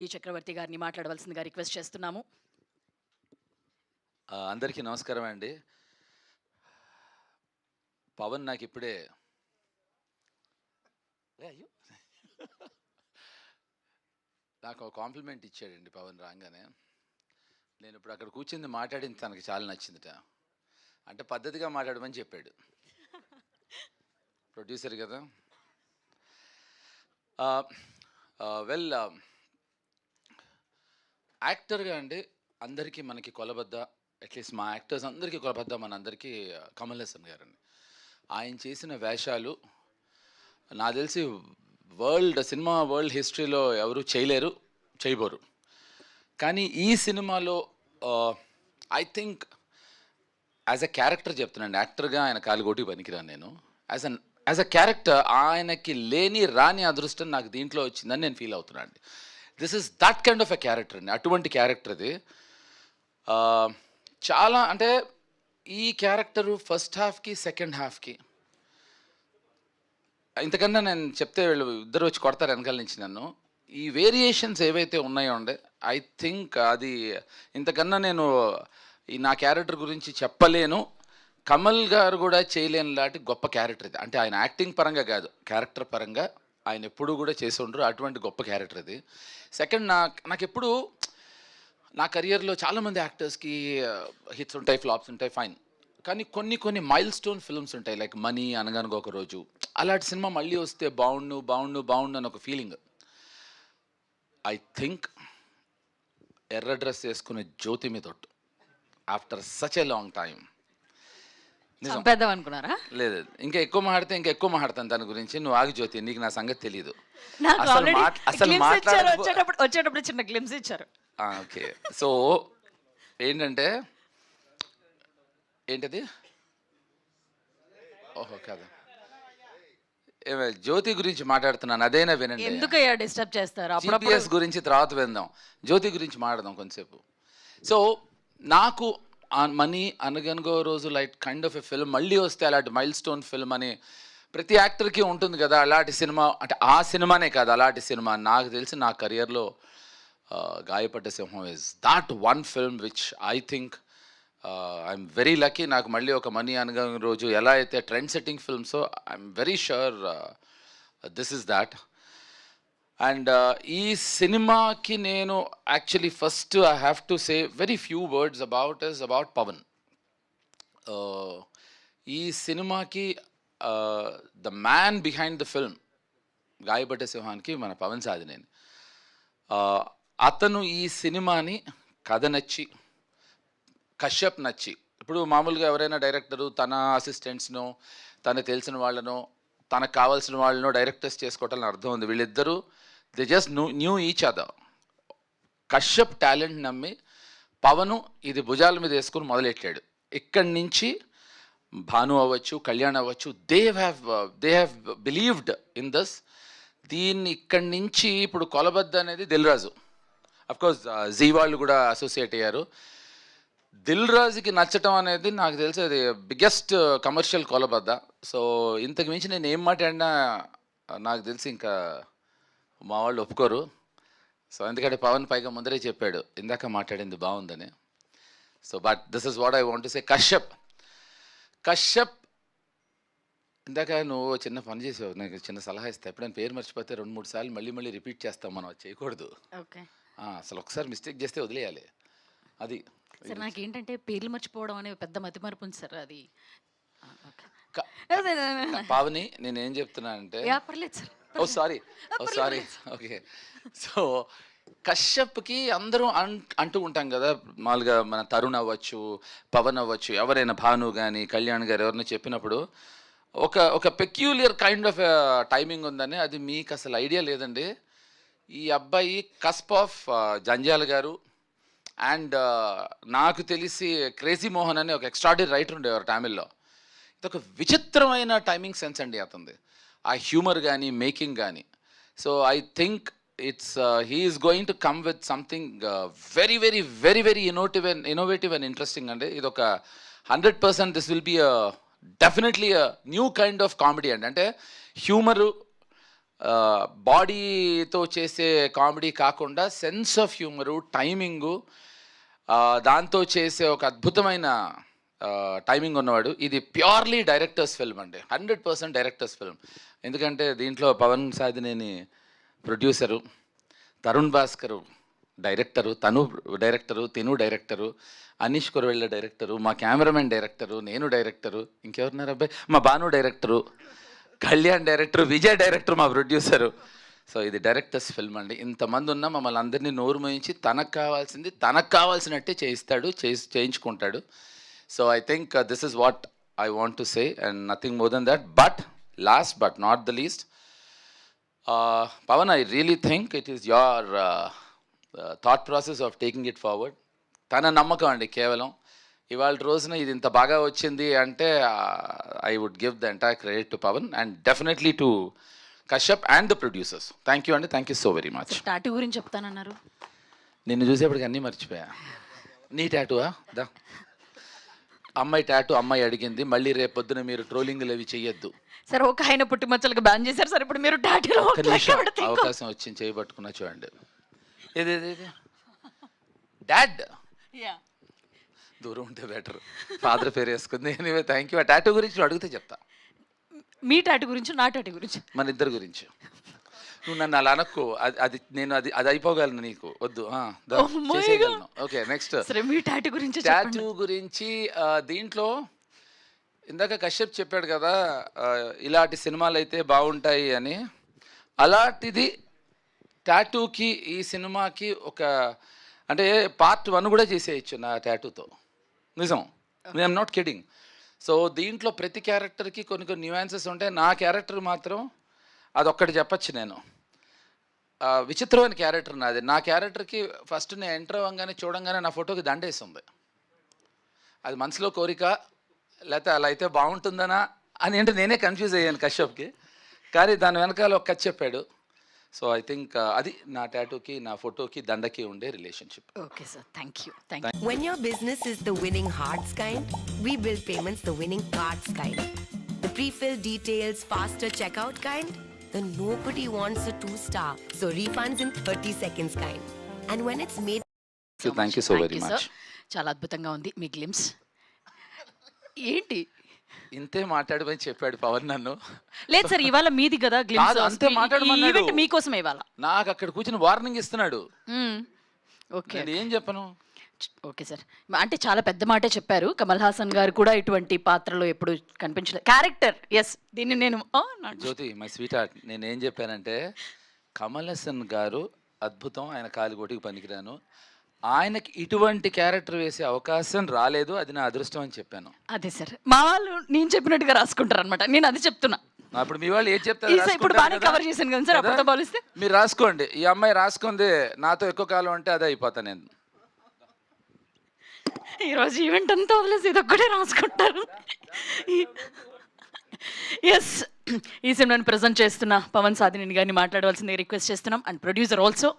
ఈ చక్రవర్తి గారిని మాట్లాడవలసిందిగా రిక్వెస్ట్ చేస్తున్నాము. అందరికీ నమస్కారం అండి. పవన్ నాకు ఇప్పుడే అయ్యో నాకు ఒక కాంప్లిమెంట్ ఇచ్చాడండి పవన్ రాగానే. నేను ఇప్పుడు అక్కడ కూర్చుంది మాట్లాడింది తనకి చాలా నచ్చిందిట. అంటే పద్ధతిగా మాట్లాడమని చెప్పాడు ప్రొడ్యూసర్ కదా. వెల్, యాక్టర్గా అండి అందరికీ మనకి కొలబద్ద, అట్లీస్ట్ మా యాక్టర్స్ అందరికీ కొలబద్ద మన అందరికీ కమల్ హాసన్ గారండి. ఆయన చేసిన వేషాలు నాకు తెలిసి సినిమా వరల్డ్ హిస్టరీలో ఎవరు చేయలేరు, చేయబోరు. కానీ ఈ సినిమాలో I think as a character చెప్తున్నాను, యాక్టర్గా ఆయన కాలుగోటి పనికిరాను నేను. యాజ్ అ క్యారెక్టర్ ఆయనకి లేని రాని అదృష్టం నాకు దీంట్లో వచ్చిందని నేను ఫీల్ అవుతున్నాను అండి. This is that kind of a character అండి. అటువంటి క్యారెక్టర్ ఇది. చాలా అంటే ఈ క్యారెక్టరు ఫస్ట్ హాఫ్కి సెకండ్ హాఫ్కి ఇంతకన్నా నేను చెప్తే వీళ్ళు ఇద్దరు వచ్చి కొడతారు వెనకాల నుంచి నన్ను. ఈ వేరియేషన్స్ ఏవైతే ఉన్నాయో అండి, ఐ థింక్ అది ఇంతకన్నా నేను నా క్యారెక్టర్ గురించి చెప్పలేను. కమల్ గారు కూడా చేయలేని లాంటి గొప్ప క్యారెక్టర్ ఇది. అంటే ఆయన యాక్టింగ్ పరంగా కాదు, క్యారెక్టర్ పరంగా ఆయన ఎప్పుడూ కూడా చేసి ఉండరు. అటువంటి గొప్ప క్యారెక్టర్ ఇది. సెకండ్, నాకు ఎప్పుడు నా కెరియర్లో చాలామంది యాక్టర్స్కి హిట్స్ ఉంటాయి, ఫ్లాప్స్ ఉంటాయి, ఫైన్. కానీ కొన్ని మైల్ స్టోన్ ఫిల్మ్స్ ఉంటాయి, లైక్ మనీ, అనగనగా ఒక రోజు. అలాంటి సినిమా మళ్ళీ వస్తే బాగుండు అని ఒక ఫీలింగ్. ఐ థింక్ ఎర్ర డ్రెస్ వేసుకునే జ్యోతి మీద తొట్టు after such a long time. చంపేద్దాం అనుకున్నారా? లేదు, ఇంకా ఎక్కువ మాట్లాడతాను దాని గురించి. నువ్వు ఆగి జ్యోతి, నీకు నా సంగతి తెలీదు. అసలు వచ్చేటప్పుడు చిన్న గ్లిమ్స్ ఇచ్చారు. ఓకే, సో ఏంటంటే ఏంటది? ఓహో కాదు, జ్యోతి గురించి మాట్లాడుతున్నాను, అదేనా వినండి. ఎందుకయ్యా డిస్టర్బ్ చేస్తారు? GPS గురించి తర్వాత విందాం, జ్యోతి గురించి మాట్లాడదాం కొంచెంసేపు. సో నాకు మనీ, అనగనగో రోజు like kind of a film మళ్ళీ వస్తే అలాంటి మైల్ స్టోన్ ఫిల్మ్ అని ప్రతి యాక్టర్కి ఉంటుంది కదా. అలాంటి సినిమా అంటే ఆ సినిమానే కాదు, అలాంటి సినిమా నాకు తెలిసి నా కెరియర్లో Gayapadda Simham is that one film which I think I'm very lucky. నాకు మళ్ళీ ఒక మనీ, అనగనగో రోజు ఎలా అయితే ట్రెండ్ సెట్టింగ్ ఫిల్మ్సో, I'm very sure this is that. And ఈ సినిమాకి నేను actually first I have to say very few words about Pawan. ఈ సినిమాకి the man behind the film Gayapadda సింహానికి మన పవన్ సాధినేని. అతను ఈ సినిమాని కథ నచ్చి, కశ్యప్ నచ్చి, ఇప్పుడు మామూలుగా ఎవరైనా డైరెక్టరు తన అసిస్టెంట్స్నో, తనకు తెలిసిన వాళ్ళనో, తనకు కావాల్సిన వాళ్ళనో డైరెక్టర్స్ చేసుకోవటానికి అర్థం ఉంది. వీళ్ళిద్దరూ they just new each other. Kashyap talent నమ్మి పవను ఇది భుజాల మీద వేసుకుని మొదలెట్టాడు. ఇక్కడి నుంచి భాను అవ్వచ్చు, కళ్యాణ్ అవ్వచ్చు, they have believed in this. దీన్ని ఇక్కడి నుంచి ఇప్పుడు కొలబద్ద అనేది దిల్ రాజు, అఫ్కోర్స్ జీ వాళ్ళు కూడా అసోసియేట్ అయ్యారు. దిల్ రాజుకి నచ్చటం అనేది నాకు తెలిసి అది బిగ్గెస్ట్ కమర్షియల్ కొలబద్ద. సో ఇంతకు మించి నేను ఏం మాట్లాడినా నాకు తెలిసి ఇంకా మా వాళ్ళు ఒప్పుకోరు. సో ఎందుకంటే పవన్ పైగా ముందరే చెప్పాడు ఇందాక మాట్లాడింది బాగుందని. So but this is what I want to సే. కశ్యప్ ఇందాక నువ్వు చిన్న పని చేసావు, నాకు చిన్న సలహా ఇస్తా. ఎప్పుడైనా పేరు మర్చిపోతే 2-3 సార్లు మళ్ళీ రిపీట్ చేస్తాం, మనం అది చేయకూడదు. అసలు ఒకసారి మిస్టేక్ చేస్తే వదిలేయాలి. అది సార్ నాకేంటంటే పేర్లు మర్చిపోవడం అనే పెద్ద మతిమరుపు ఉంది సార్. అది పావని నేనేం చెప్తున్నా అంటే, ఓ సారీ ఓకే. సో కశ్యప్కి అందరూ అంటూ ఉంటాం కదా, మామూలుగా మన తరుణ్ అవ్వచ్చు, పవన్ అవ్వచ్చు, ఎవరైనా భాను కానీ కళ్యాణ్ గారు ఎవరైనా చెప్పినప్పుడు ఒక పెక్యూలియర్ కైండ్ ఆఫ్ టైమింగ్ ఉందని. అది మీకు అసలు ఐడియా లేదండి. ఈ అబ్బాయి కస్ప్ ఆఫ్ జంజాల గారు అండ్ నాకు తెలిసి క్రేజీ మోహన్ అని ఒక ఎక్స్ట్రాడినరీ రైటర్ ఉండేవారు తమిళ్లో. ఇదొక విచిత్రమైన టైమింగ్ సెన్స్ అండి అతనిది, ఆ హ్యూమర్ కానీ మేకింగ్ కానీ. So I think he is going to come with something very innovative and interesting అండి. ఇది ఒక 100% this will be definitely a new kind of comedy అండి. అంటే హ్యూమరు బాడీతో చేసే కామెడీ కాకుండా సెన్స్ ఆఫ్ హ్యూమరు, టైమింగు, దాంతో చేసే ఒక అద్భుతమైన టైమింగ్ ఉన్నవాడు. ఇది ప్యూర్లీ డైరెక్టర్స్ ఫిల్మ్ అండి, 100% డైరెక్టర్స్ ఫిల్మ్. ఎందుకంటే దీంట్లో పవన్ సాధినేని ప్రొడ్యూసరు, తరుణ్ భాస్కరు డైరెక్టరు, తను డైరెక్టరు, తిను డైరెక్టరు, అనీష్ కొరవెళ్ళ డైరెక్టరు, మా కెమెరామెన్ డైరెక్టరు, నేను డైరెక్టరు, ఇంకెవరున్నారు అబ్బాయి, మా Bhanu director, Kalyan director, Vijay director, మా ప్రొడ్యూసరు. సో ఇది డైరెక్టర్స్ ఫిల్మ్ అండి. ఇంతమంది ఉన్నా మమ్మల్ని అందరినీ నోరు మోయించి తనకు కావాల్సినట్టే చేయిస్తాడు, చేయించుకుంటాడు. So I think this is what I want to say and nothing more than that. But last but not the least, Pawan, I really think it is your thought process of taking it forward. తన నమ్మకం అండి కేవలం. ఇవాళ రోజున ఇది ఇంత బాగా వచ్చింది అంటే I would give the entire credit to Pawan and definitely to Kashyap and the producers. Thank you అండి, thank you so very much. Tattoo గురించి చెప్తానన్నారు. నిన్ను చూసేప్పటికి అన్నీ మర్చిపోయా. నీ టాటూవా? దా, అమ్మాయి టాటూ అమ్మాయి అడిగింది. మళ్ళీ రేపు పొద్దున మీరు ట్రోలింగ్లు అవి చెయ్యొద్దు సార్. ఒక ఆయన పుట్టుమచ్చలకు బ్యాన్ చేశారు సార్. ఇప్పుడు మీరు టాటూలో అవకాశం వచ్చింది చేయబట్టుకున్నా చూడండి. ఇది డాడ్ దూరం ఉంటే బెటర్, ఫాదర్ పేరు వేసుకుంది. Anyway thank you. ఆ టాటూ గురించి అడిగితే చెప్తా. మీ టాటూ గురించి, నా టాటూ గురించి, మన ఇద్దరి గురించి. నువ్వు నన్ను అలా అనక్కు, అది నేను అది అయిపోగలను, నీకు వద్దు. ఓకే, నెక్స్ట్ మీ టాటూ గురించి. టాటూ గురించి దీంట్లో ఇందాక కశ్యప్ చెప్పాడు కదా, ఇలాంటి సినిమాలు అయితే బాగుంటాయి అని. అలాంటిది టాటూకి, ఈ సినిమాకి ఒక అంటే పార్ట్ 1 కూడా చేసేయచ్చు నా టాటూతో. నిజం, ఐఎమ్ నాట్ కిడింగ్. సో దీంట్లో ప్రతి క్యారెక్టర్కి కొన్ని న్యూయాన్సెస్ ఉంటాయి. నా క్యారెక్టర్ మాత్రం అదొక్కటి చెప్పచ్చు. నేను విచిత్రమైన క్యారెక్టర్ నాది. నా క్యారెక్టర్కి ఫస్ట్ నేను ఎంటర్ అవ్వగానే చూడంగానే నా ఫోటోకి దండేసి ఉంది. అది మనసులో కోరిక, లేకపోతే అలా అయితే బాగుంటుందనా అని అంటే నేనే కన్ఫ్యూజ్ అయ్యాను కశ్యప్కి. కానీ దాని వెనకాల ఒక కథ చెప్పాడు. సో ఐ థింక్ అది నా టాటూకి, నా ఫోటోకి, దండకి ఉండే relationship. Okay sir, thank you. When your business is the winning hearts kind, we build payments the winning cards kind. The pre-filled details, faster checkout kind, the nobody wants a 2-star. So refunds in 30 seconds kind. And when it's made... Thank you so very much. చాలా అద్భుతంగా ఉంది మీ glimpse. ఏంటి ఇంతే మాట్లాడమని చెప్పాడు పవన్ నన్ను. లేదు sir, ఇవాళ మీది కదా గ్లిమ్స్, అంతే మాట్లాడమన్నాడు. మీకోసమే ఇవాళ. నాకు అక్కడ కూర్చొని వార్నింగ్ ఇస్తున్నాడు. ఓకే, ఏం చెప్పను. ఓకే సార్, అంటే చాలా పెద్ద మాటే చెప్పారు. కమల్ హాసన్ గారు కూడా ఇటువంటి పాత్రలో ఎప్పుడు కనిపించలేదు. క్యారెక్టర్, ఎస్, దీన్ని నేను జ్యోతి మై స్వీట్ హార్ట్, నేను ఏం చెప్పానంటే కమల్ హాసన్ గారు అద్భుతం, ఆయన కాలిగోటికి పనికిరాను, ఆయనకి ఇటువంటి క్యారెక్టర్ వేసే అవకాశం రాలేదు, అది నా అదృష్టం అని చెప్పాను. అదే సార్, మా వాళ్ళు నేను చెప్పినట్టుగా రాసుకుంటారు అనమాట. నేను అది చెప్తున్నా. అప్పుడు మీ వాళ్ళు ఏం చెప్తారు? ఇప్పుడు బాగా కవర్ చేశాను కదా సార్, అప్పుడుతో పోలిస్తే. మీరు రాసుకోండి, ఈ అమ్మాయి రాసుకుంది నాతో ఎక్కువ కాలం అంటే అదే అయిపోతా నేను. ఈరోజు ఈవెంట్ అంతా వదిలేసి ఇది ఒక్కటే రాసుకుంటారు. ఎస్, ఈ సినిమాని ప్రజెంట్ చేస్తున్న పవన్ సాధినేని గారిని మాట్లాడవలసింది రిక్వెస్ట్ చేస్తున్నాం. And producer also.